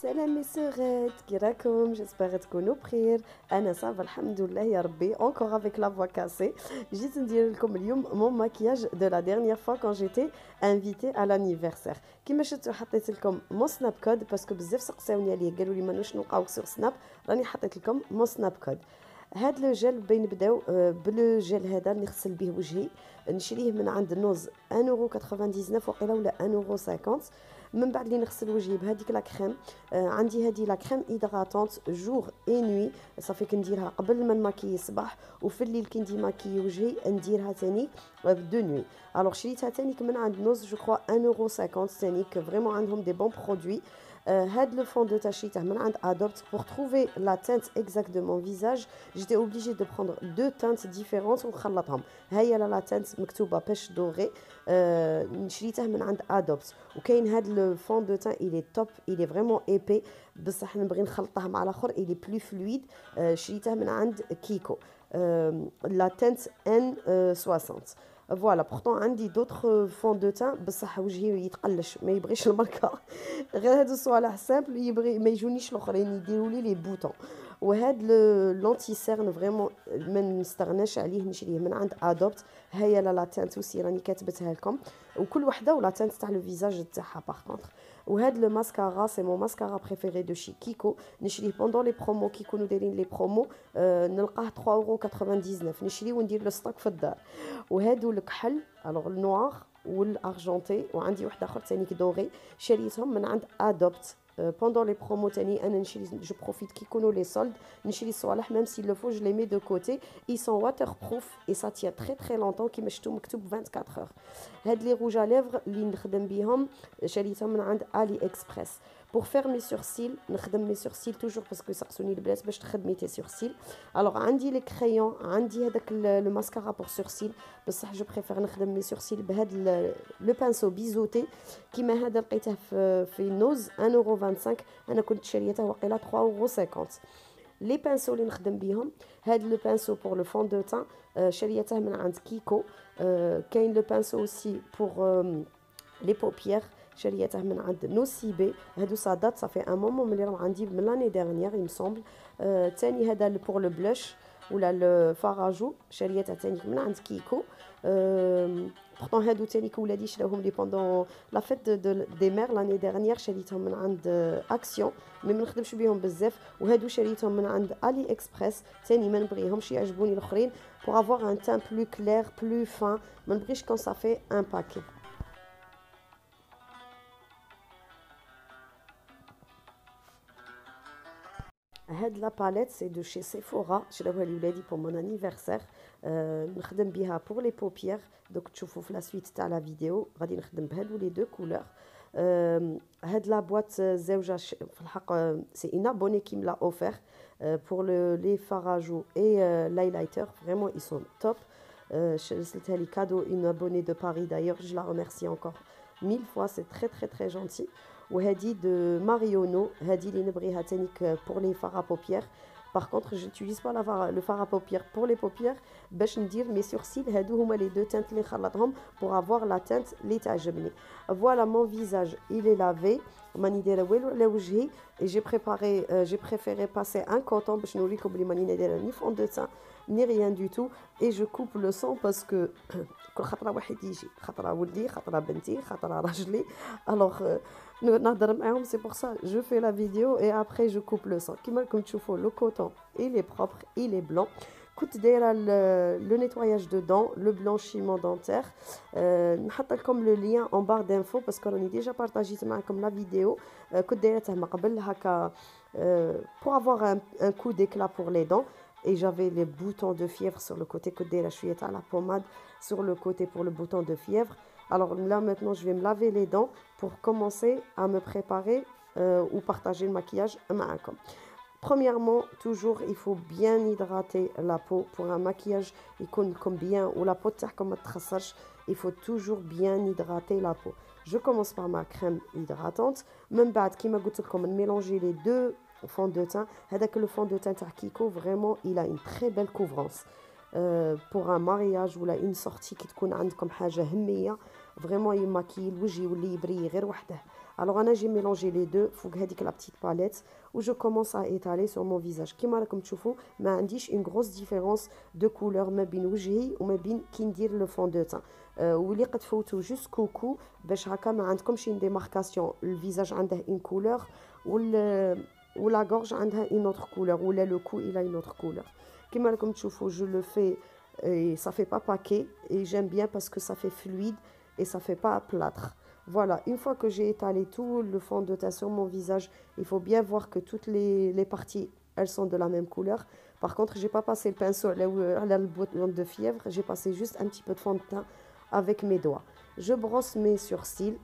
سلام مسورات كي راكم جيسبر تكونوا بخير. انا صافا الحمد لله يا ربي encore avec la voix cassée. جيت ندير لكم اليوم mon maquillage de la dernière fois quand j'étais invitée à l'anniversaire. كيما شفتوا حطيت لكم مو سناب كود باسكو بزاف سقساوني عليه قالوا لي مانوش نلقاوك سور سناب، راني حطيت لكم مو سناب كود. هاد لو جيل بين نبداو بلو جيل هذا نغسل به وجهي، نشريه من عند نوز 1.99€ وقيله ولا 1.50€. من بعد اللي نغسل وجهي بهذيك لا كريم، عندي هذه لا كريم هيدراتونت جور اي نوي، صافي كنديرها قبل ما نماكي الصباح، وفي الليل كي ندي ماكي وجهي نديرها ثاني دو نوي. الوغ شريتها ثاني من عند نوز جو كخوا 1.50€ ثاني، فريمون عندهم دي بون برودوي. هاد لو فون دو تاع شريته من عند ادوبت. بور تروفي لا تانت اكزاكت دو مون فيزاج جيتي اوبليجي دو بروندر دو تانت ديفيرونس ونخلطهم. هيا لا تانت مكتوبه بيش دوري، شريته من عند ادوبت. وكاين هاد لو فون دو تان إلي توب، إلي فريمون ايبي، بصح نبغي نخلطه مع الاخر إلي بلو فلويد. شريته من عند كيكو، لا تانت ان 60. فوالا بورتون عندي دوطخ فون دو تان بصح وجهي يتقلش ما يبغيش الماركه غير هادو الصوالح سامبل يبغي ما يجونيش الاخرين يديروا لي لي بوطون. وهاد لونتي سيرن فريمون ما نستغناش عليه، نشريه من عند ادوبت. هيا لا تانت وسي راني كاتبتها لكم، وكل وحده ولا تانت تاع لو فيزاج تاعها باغ كونطخ. وهاد لو ماسكارا سي مون ماسكارا بريفيري دو شي كيكو، نشريه بوندون لي برومو كي يكونوا دايرين لي برومو، نلقاه 3.99€، نشريه وندير لو ستوك في الدار. وهادو الكحل الوغ النوار والارجنتي، وعندي واحد اخر ثاني دوري شريتهم من عند ادوبت بوندون لي برومو تاني. انا نشري جو بروفيت كي يكونوا لي سولد نشري الصوالح ميم سي لو فو جو لي مي دو كوتي، اي سون واتر بروف اي سا تيا تري تري لونطون كيما شفتوا مكتوب 24 اور. هاد لي روج ا ليفر اللي نخدم بهم شريتهم من عند الي اكسبريس. Pour faire mes sourcils, نخدم mes sourcils toujours parce que سقسوني البنات باش تخدمي تي sourcils. alors عندي لي كريون، عندي هذاك لو ماسكارا بور سورسيل، بصح جو بريفير نخدم مي سورسيل بهاد لو بانسو بيزوتي كيما هذا لقيته في نوز 1.25€، انا كنت شريته وقيله 3.50€. لي بانسو اللي نخدم بهم، هاد لو بانسو بور لو فون دو تان شريته من عند كيكو. كاين لو بانسو اوسي بور لي بوبيير شريته من عند نوسيبي. هادو صادات صافي ان مومون ملي راهم عندي من لاني ديرنيير يمسومبل. ثاني هذا بور لو بلوش ولا الفاراجو شريته ثاني من عند كيكو. بورطون هادو ثاني ولادي شراوهم لي بوندون لا فيت دي مير لاني ديرنيير، شريتهم من عند اكسيون مي ما نخدمش بهم بزاف. وهادو شريتهم من عند الي اكسبريس ثاني، ما نبغيهمش يعجبوني الاخرين pour avoir un teint plus clair plus fin، ما نبغيش كون صافي ان باكي. هاد لا باليت سي دو شي سيفورا، شراوها لي ولادي بور مون انيفرسير. نخدم بها بور لي بوبيير، دوك تشوفوا في لا سويت تاع لا فيديو غادي نخدم بهادو لي دو كولور. هاد لا بواط زوجه في الحق سي ان ابوني كي ملا اوفر بور لي فاراجو اي لايلايتر، فريمون اي سون توب. شريتها لي كادو اون ابوني دو باري دايوغ، جو لا ريميرسي encore 1000 fois، سي تري تري تري جونتي. وهذه دو ماريونو، هذه اللي نبغيها تانيك بور لي فار ا بوبيير. باغ كونطخ جوتيليز با لو فار ا بوبيير بور لي بوبيير باش ندير مي سورسيل. هادو هما لي دو تانت اللي نخلطهم بور افوار لا تانت اللي تعجبني. فوالا مون فيزاج il est lavé، ماني دايره والو على وجهي. جي بريباري جي بريفيري باسي ان كوتون باش نوريكم بلي ماني دايره ني فون دو تان ني ريان دو تو. اي جو كوب لو سون باسكو كل خطره واحد يجي، خطره ولدي، خطره بنتي، خطره راجلي، الوغ نهضر معاهم. سي بور سا جو في لا فيديو اي ابري جو كوب لو سون. كيما راكم تشوفوا لو كوتون il est propre il est blanc. كنت دايره لو نيتواياج دو دون لو بلانشيمون دونتير. نحط لكم لو لين اون بار دانفو باسكو راني ديجا بارطاجيت معكم لا فيديو. كنت دايرته من قبل هكا pour avoir un coup d'éclat pour les dents. Et j'avais les boutons de fièvre sur le côté, que dès la chouette à la pommade sur le côté pour le bouton de fièvre. Alors là maintenant je vais me laver les dents pour commencer à me préparer ou partager le maquillage معكم. Premièrement, toujours il faut bien hydrater la peau pour un maquillage يكون comme bien ou la peau تاعكم ما تخسرش. Il faut toujours bien hydrater la peau. Je commence par ma crème hydratante. من بعد كيما قلت لكم mélanger les deux fond de teint. هذاك le fond de teint تاع كيكو vraiment il a une très belle couvrance pour un mariage ولا une sortie كي تكون عندكم حاجه هميه، vraiment يماكي الوجه يولي يبري غير وحده. Alors انا j'ai mélangé les deux فوق هذيك la petite palette où je commence à étaler sur mon visage. كيما راكم تشوفوا ما عنديش une grosse différence de couleur ما بين وجهي وما بين كي ندير لو فون دو تان. واللي قد فوتوا جوست كوكو باش هكا ما عندكمش une démarcation. الفيزاج عنده une couleur ou la gorge عندها une autre couleur ou le cou il a une autre couleur. كيما راكم تشوفوا je le fais et ça fait pas paquet et j'aime bien parce que ça fait fluide et ça fait pas plâtre. Voilà, une fois que j'ai étalé tout le fond de teint sur mon visage, il faut bien voir que toutes les parties, elles sont de la même couleur. Par contre, j'ai pas passé le pinceau à la bouton de fièvre, j'ai passé juste un petit peu de fond de teint avec mes doigts. Je brosse mes sourcils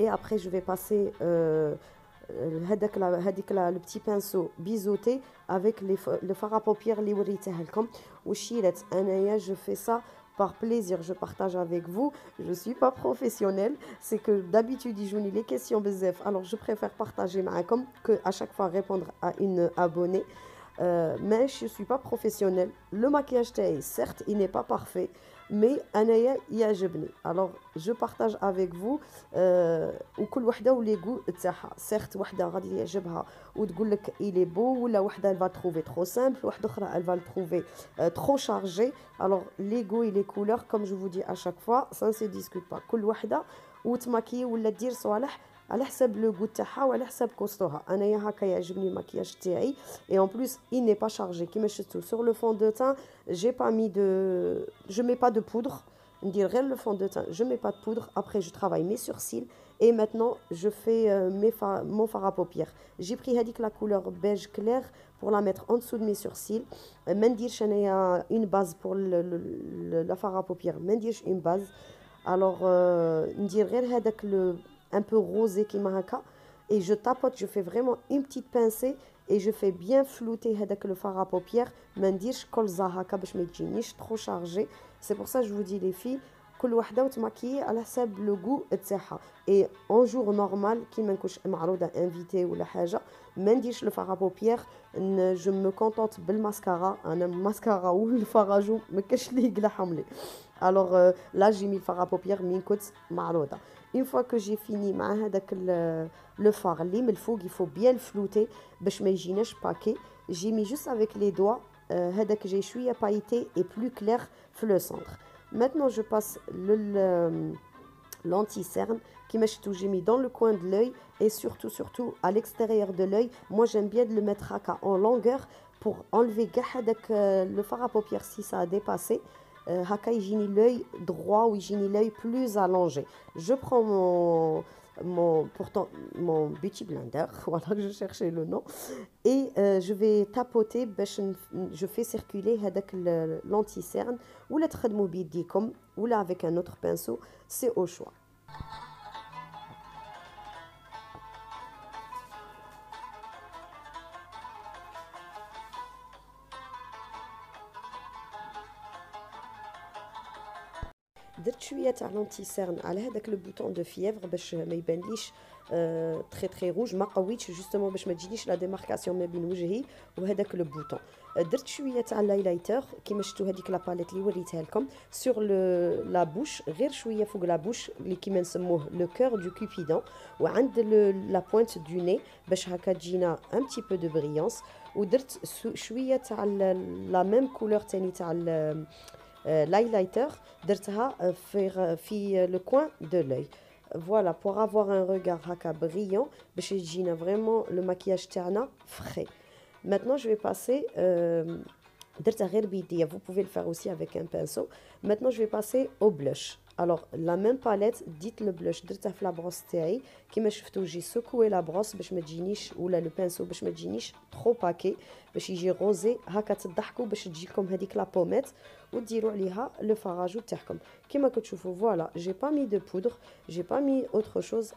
et après je vais passer le petit pinceau biseauté avec le fard à paupières اللي وريته لكم وشيلت انايا. Je fais ça par plaisir, je partage avec vous. Je suis pas professionnelle, c'est que d'habitude ils jouent les questions bzef, alors je préfère partager معكم que à chaque fois répondre à une abonnée. Mais je suis pas professionnelle. Le maquillage تاعي certes il n'est pas parfait, mais انايا يعجبني. Alors je partage avec vous وكل وحده ولي غو تاعها. certes وحده غادي يعجبها وتقول لك il est beau, ولا وحده elle va le trouver trop simple, وحده اخرى elle va le trouver trop chargé. Alors les goûts et les couleurs comme je vous dis à chaque fois ça ne se discute pas. كل وحده وتماكي ولا دير صوالح على حسب لو غو تاعها وعلى حسب كوستوها. انايا هكا يعجبني الماكياج تاعي et en plus il n'est pas chargé كيما شفتوا. sur le fond de teint j'ai pas mis de je mets pas de poudre. ندير غير le fond de teint, je mets pas de poudre. Après je travaille mes sourcils et maintenant je fais mon fard à paupières. J'ai pris هذيك la couleur beige clair pour la mettre en dessous de mes sourcils. ما نديرش انايا une base pour la fard à paupières, ما نديرش une base. alors ندير غير هذاك un peu rosé qui m'a et je tapote, je fais vraiment une petite pincée et je fais bien flouter avec le fard à paupières. ما نديرش كلزة هكا باش ما تجينيش trop chargé. C'est pour ça que je vous dis les filles, كل وحده وتماكيي على حسب لو غو تاعها. et en jour normal كي ما نكونش معروضه انفيتي ولا حاجه ما نديرش لو فار ا بوبيير. je me contente بالماسكارا. انا الماسكارا والفراجو ما كاش اللي يقلعهم لي. alors là j'ai mis le fard à paupières من كنت معروضه. une fois que j'ai fini مع هذاك le fard اللي من الفوق il faut bien le flouter باش ما يجيناش باكي. j'ai mis juste avec les doigts هذاك j'ai شويه pailleté et plus clair في le centre. Maintenant, je passe l'anti-cerne qui m'a j'ai mis dans le coin de l'œil et surtout à l'extérieur de l'œil. Moi, j'aime bien de le mettre en longueur pour enlever le fard à paupières si ça a dépassé. Haka yjini l'œil droit ou yjini l'œil plus allongé. Je prends mon beauty blender, voilà, je cherchais le nom, et je vais tapoter, je fais circuler l'anti-cerne ou la تخدموا بيديكم ou là avec un autre pinceau, c'est au choix. درت شويه تاع لونتي سيرن على هذاك لو بوطون دو فييفر باش ما يبانليش تري تري روج. ما قويتش جوستومون باش ما تجينيش لا ديماركاسيون ما بين وجهي وهذاك لو بوطون. درت شويه تاع اللايلايتر كيما شفتوا هذيك لا باليت اللي وريتها لكم سور لا بوش، غير شويه فوق لا بوش اللي كيما نسموه لو كور دو كوبيدون وعند لا بوينت دو ني باش هكا تجينا ان بتي بو دو بريونس. ودرت شويه تاع لا ميم كولور تاني تاع l'highlighter درتها في le coin de l'œil. Voilà, pour avoir un regard haka brillant باش يجينا vraiment le maquillage تاعنا frais. Maintenant je vais passer درتها غير بيديا, vous pouvez le faire aussi avec un pinceau. Maintenant je vais passer au blush. Alors la même palette, dites le blush درتها في la brosse تاعي كيما شفتوا جي secoué la brosse باش ما تجينيش ولا le pinceau باش ما تجينيش trop paquet باش يجي روزي هكا تضحكوا باش تجيكم هذيك لا بوميت وديروا عليها لو فراجو تاعكم كيما كتشوفوا. فوالا j'ai pas mis de poudre, j'ai pas mis autre chose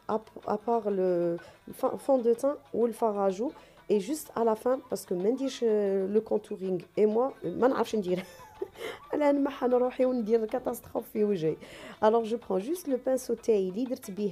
à part le fond de teint ou le farajo et juste à la fin parce que ما نديرش le contouring et moi ما نعرفش ندير انا نمحن روحي وندير كاتاستروف في وجهي. alors je prends juste le pinceau تاعي اللي درت به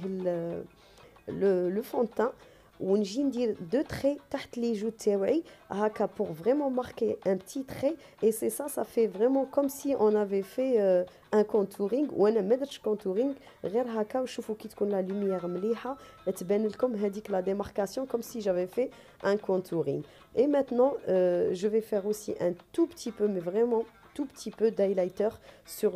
le fond de teint ونجي ندير دو تري تحت لي جو تاوعي هكا pour vraiment marquer un petit trait et c'est ça ça fait vraiment comme si on avait fait un contouring وانا ما درتش contouring غير هكا وشوفوا كي تكون لا لوميير مليحه تبان لكم هذيك لا démarcation comme si j'avais fait un contouring et maintenant je vais faire aussi un tout petit peu mais vraiment tout petit peu d'highlighter sur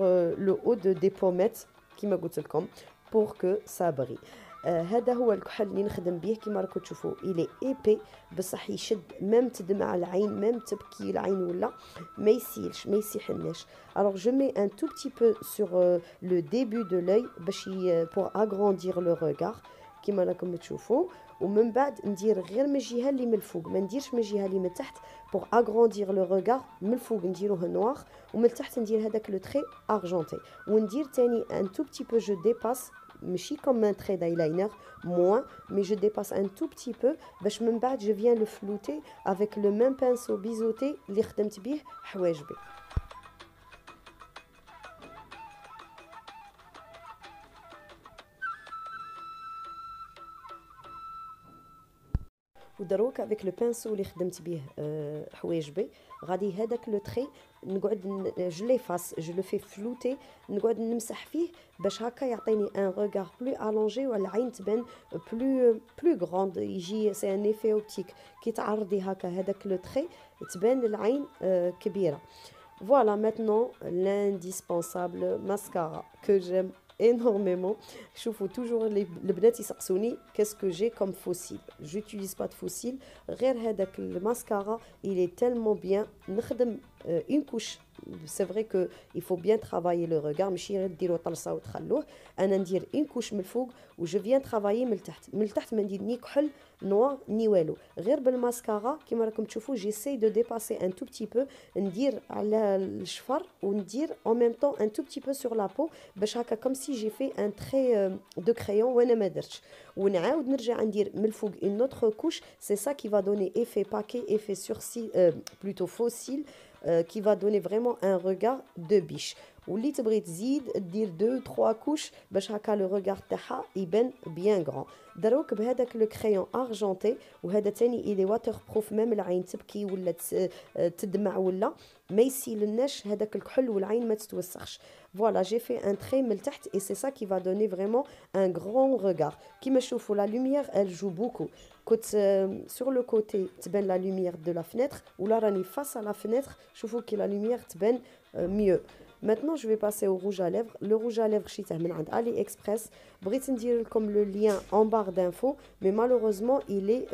le haut des pommettes كيما قلت لكم pour que ça brille. هذا هو الكحل اللي نخدم به كيما راكم تشوفوا الي ايبي بصح يشد ميم تدمع العين ميم تبكي العين ولا ما يسيلش ما يسيحناش. alors je mets un tout petit peu sur le début de l'œil باش pour agrandir le regard كيما راكم تشوفوا ومن بعد ندير غير من الجهه اللي من الفوق ما نديرش من الجهه اللي من تحت pour agrandir le regard من الفوق نديروه نوار ومن تحت ندير هذاك لو تري argenté وندير تاني un tout petit peu je dépasse ماشي comme un trait d'eyeliner moins mais je dépasse un tout petit peu باش من بعد je viens le flouter avec le même pinceau biseauté اللي خدمت به حواجبي. ودروك avec le pinceau اللي خدمت به حواجبي غادي هذاك لو تري نقعد جو لي فاس جو لو في فلوتي نقعد نمسح فيه باش هكا يعطيني ان ريغار بلو الونجي والعين تبان بلو غروند يجي سي ان ايفي اوبتيك كي تعرضي هكا هذاك لو تري تبان العين كبيره. Voilà maintenant l'indispensable mascara que j'aime énormément. شوفوا toujours البنات يسقسوني qu'est-ce que j'ai comme fossile. J'utilise pas de fossile. غير هذاك الماسكارا il est tellement bien. نخدم une couche. C'est vrai que il faut bien travailler le regard ماشي غير ديروا طلسه وتخلوه. انا ندير une couche من الفوق و je viens travailler من التحت. من التحت ما ندير ني كحل نوار ني والو غير بالماسكارا كيما راكم تشوفوا جيسي دو ديباسي ان تو بتي بو ندير على الشفر وندير en même temps un tout petit peu sur la peau باش هكا comme si j'ai fait un trait de crayon وانا ما درتش ونعاود نرجع ندير من الفوق une autre couche c'est ça qui va donner effet paquet effet sourcil plutôt faux cils qui va donner vraiment un regard de biche. واللي تبغي تزيد دير 2-3 كوش باش هكا لو ريغار تاعها يبان بيان غران. دروك بهذاك لو كريون ارجونتي وهذا تاني الي واتر بروف ميم العين تبكي ولا تدمع ولا ما يسيلناش هذاك الكحل والعين ما تتوسخش. Voilà, j'ai fait un trait من التحت et c'est ça qui va donner vraiment un grand regard. كيما تشوفوا la lumière elle joue beaucoup. كنت sur le côté تبان la lumière de la fenêtre ولا راني face à la fenêtre شوفوا كي la lumière تبان mieux. Maintenant, je vais passer au rouge à lèvres. Le rouge à lèvres, c'est من عند AliExpress. بغيت ندير لكم le lien en barre d'infos, mais malheureusement, il est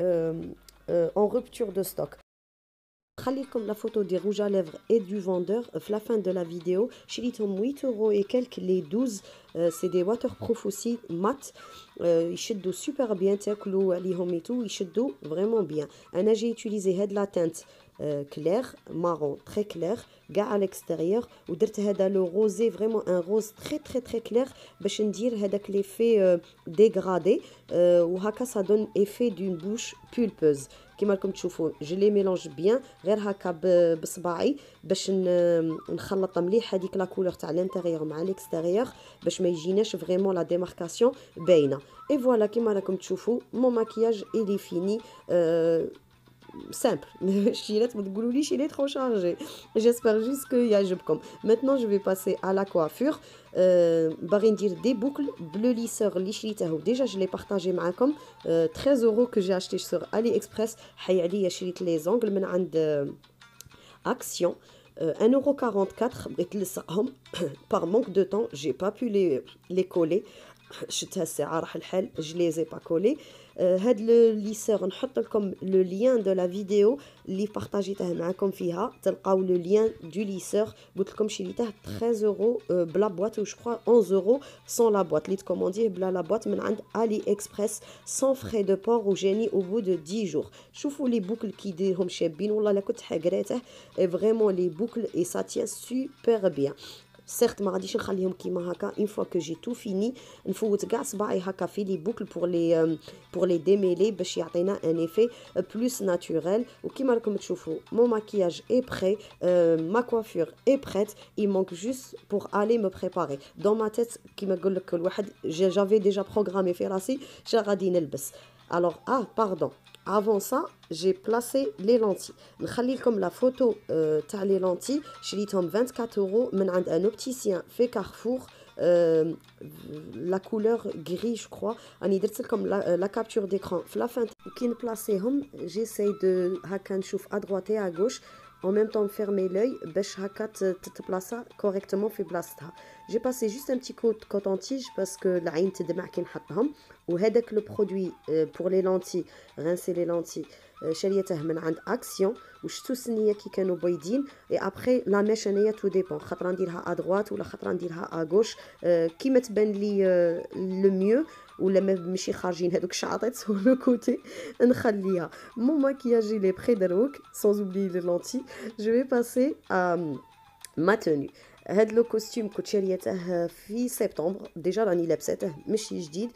en rupture de stock. خلي لكم la photo des rouges à lèvres et du vendeur à la fin de la vidéo. شريتهم 8 euros et quelques les 12. C'est des waterproof aussi mat. يشدوا super bien تاكلوا عليهم et tout. يشدوا vraiment bien. أنا j'ai utilisé هاد la teinte clair, marron, très clair, gars à l'extérieur ou درت هذا le rosé vraiment un rose très très très clair باش ندير هذاك l'effet dégradé وهكا ça donne effet d'une bouche pulpeuse كيما راكم تشوفوا je les mélange bien غير هكا بصباعي باش نخلط مليح هذيك لا كولور تاع الانتيريور مع الاكستيريور باش ما يجيناش فريمون لا ديماركاسيون باينه. Et voilà كيما راكم تشوفوا mon maquillage il est fini simple. Chilette, vous dites il est trop chargé. J'espère juste que يعجبكم. Maintenant, je vais passer à la coiffure. باغي ندير des boucles bleu lisseur اللي شريته déjà je l'ai partagé معكم 13 euros que j'ai acheté sur AliExpress. حي عليا شريت les ongles من عند Action 1,44 €. بغيت نلصقهم par manque de temps j'ai pas pu les coller. شتها الساعه راح الحال je les ai pas collés. هاد لو ليسور نحط لكم لو لين دو لا فيديو اللي بارطاجيته معكم فيها تلقاو لو لين دو ليسور قلت لكم شريته 13 € بلا بواط و جو كخوا 11 € سون لا بواط اللي تكومونديه بلا لا بواط من عند علي اكسبريس سون فري دو بور وجاني او بو دو 10 جور. شوفوا لي بوكل كي يديرهم شابين والله لا كنت حقراته فريمون لي بوكل اي سا تيان سوبر بيان. certes ما غاديش نخليهم كيما هكا une fois que j'ai tout fini نفوت كاع صباعي هكا في لي بوكل pour les démêler باش يعطينا un effet plus naturel. وكيما راكم تشوفوا mon maquillage est prêt, ma coiffure est prête, il manque juste pour aller me préparer dans ma tête كيما نقول لك الواحد j'avais déjà programmé في راسي شا غادي نلبس. Alors, ah, pardon. Avant ça, j'ai placé les lentilles. نخلي لكم la photo تاع les lentilles. شريتهم 24 € من عند un opticien fait Carrefour. euh, la couleur gris, je crois. راني درت لكم la capture d'écran في la fin. كي نبلاصيهم, j'essaye de هكا نشوف à droite et à gauche. En même temps, fermer l'œil, باش هكا تتبلاصا correctement في بلاصتها. J'ai passé juste un petit coton-tige parce que العين تدمع كي نحطهم. وهذاك le produit pour les lentilles, rincer les lentilles, شريته من عند Action. وشتو سنية كي كانوا بيضين. Et après la mèche انايا tout dépend. خاطر نديرها à droite ولا خاطر نديرها à gauche. كيما تبان لي le mieux. ولا ماشي خارجين هذوك الشعاطيط sur le côté. نخليها. Mon maquillage il est prêt دروك, sans oublier les lentilles. Je vais passer à ma tenue. هاد لو كوستيم كنت شريته في سبتمبر ديجا, راني لابساته ماشي جديد.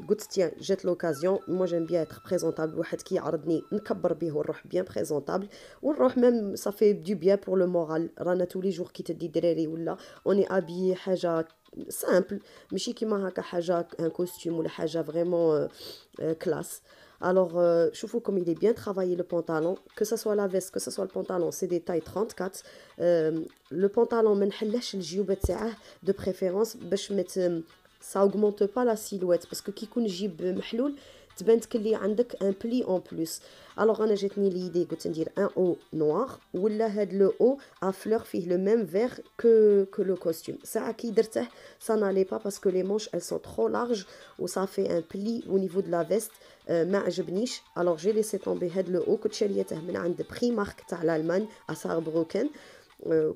قلت تيان جات لوكازيون, مو جيم بيان اتر بريزونطابل, واحد كي يعرضني نكبر به ونروح بيان بريزونطابل, ونروح ميم صافي دو بيان بور لو مورال. رانا tous les jours كي تدي دراري ولا اوني ابي حاجه سامبل, ماشي كيما هكا حاجه ان كوستيم ولا حاجه فريمون كلاس. Alors, شوفوا comme il est bien travaillé le pantalon, que ce soit la veste, que ce soit le pantalon, c'est des tailles 34. Le pantalon, ما نحلهش الجيوب تاعه de préférence باش ça augmente pas la silhouette, parce que كي يكون جيب محلول تبان كلي عندك un pli en plus. Alors انا جاتني l'idée قلت ندير un haut noir ولا هاد le haut à fleurs فيه le même vert que le costume. ساعة كي درته ça n'allait pas parce que les manches elles sont trop larges ou ça fait un pli au niveau de la veste. ما عجبنيش. alors j'ai laissé tomber هاد le haut. كنت شريته من عند Primark تاع l'Allemagne à Saarbrücken.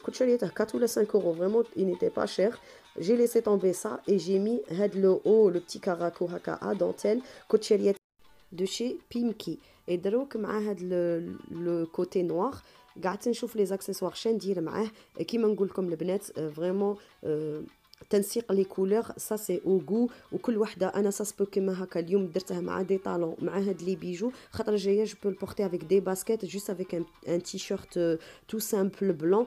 كنت شريته 4 ولا 5 euros, vraiment il n'était pas cher. J'ai laissé tomber ça et j'ai mis هاد le haut, le petit caraco هكا à dentelle كنت شريته de chez Pimki. et دروك مع هاد le côté noir قعدت نشوف لي زاكسيسوار شان ندير معاه. كيما نقول لكم البنات فريمون تنسيق لي كولور سا سي او غو. وكل وحده انا ساسبو كيما هكا اليوم درتها مع دي طالون مع هاد لي بيجو. خاطر الجايه جو بو البورتي افيك دي باسكيت جوست افيك ان تي شورت تو سامبل بلون.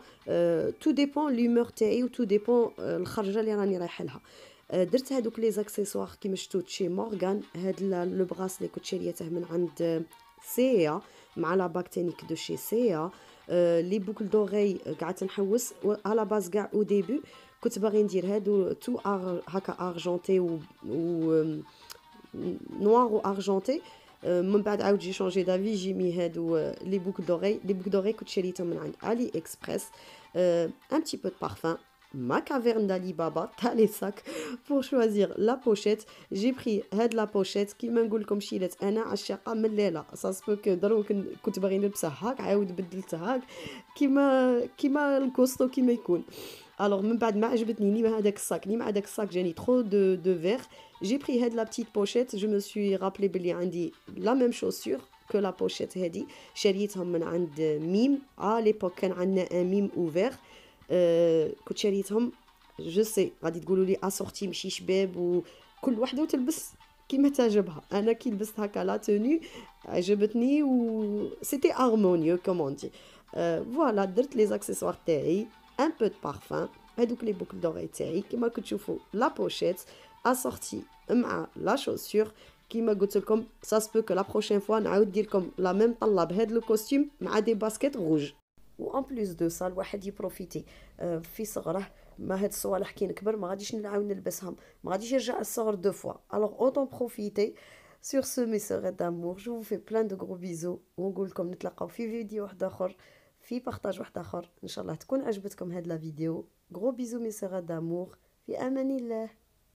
تو ديبون لومور تاعي و تو ديبون الخرجه اللي راني رايحه لها. درت هادوك لي زاكسيسوار كيما شفتو شي مورغان. هاد لو براسلي كنت شريته من عند سيا مع لا باك تكنيك دو شي سيا. لي بوكل دوغي قعدت نحوس على باز كاع او ديبي كنت باغي ندير هادو تو هكا ارجونتي و نوار و ارجونتي. من بعد عاود جي شونجي دافي جي مي هادو لي بوكل دوغي كنت شريتهم من عند علي اكسبريس. ان بتي بو دو بارفان, ma caverne d'Alibaba, t'as les sacs pour choisir la pochette. J'ai pris هاد la pochette كيما نقول لكم شيلات انا عشاقه من الليله. ساسبو كو دروك كنت باغي نلبسها هاك عاود بدلتها هاك كيما الكوستو كيما يكون. alors من بعد ما عجبتني ني هذاك الصاك ني مع هذاك الصاك جاني trop de verre. j'ai pris هاد la petite pochette. je me suis rappelé بلي عندي la même chaussure que la pochette هادي. شريتهم من عند ميم. ليبوك كان عندنا ان ميم اوفر. كنت شريتهم جو سي غادي تقولوا لي اسورتي ماشي شباب وكل وحده وتلبس كيما تعجبها. انا كي لبست هكا لا توني عجبتني و سيتي هارمونيو كومون دي. فوالا درت لي زاكسيسوار تاعي ان بو دو بارفان. هادوك لي بوكل دوغي تاعي كيما كتشوفوا لا بوشيت اسورتي مع لا شوسور. كيما قلت لكم سا سبو كو لا بروشين فوا نعاود ندير لكم لا ميم طله بهاد لو كوستيم مع دي باسكيت روج. وان بليس دو سا الواحد يبروفيتي في صغره. ما هاد الصوالح كي نكبر ما غاديش نعاود نلبسهم, ما غاديش يرجع الصغر دو فوا. alors autant profiter. sur ce mes sœurs d'amour, je vous fais plein de gros bisous ونقول لكم نتلاقاو في فيديو واحد اخر في بارطاج واحد اخر ان شاء الله تكون عجبتكم هاد لا فيديو. gros bisous mes sœurs d'amour, في امان الله.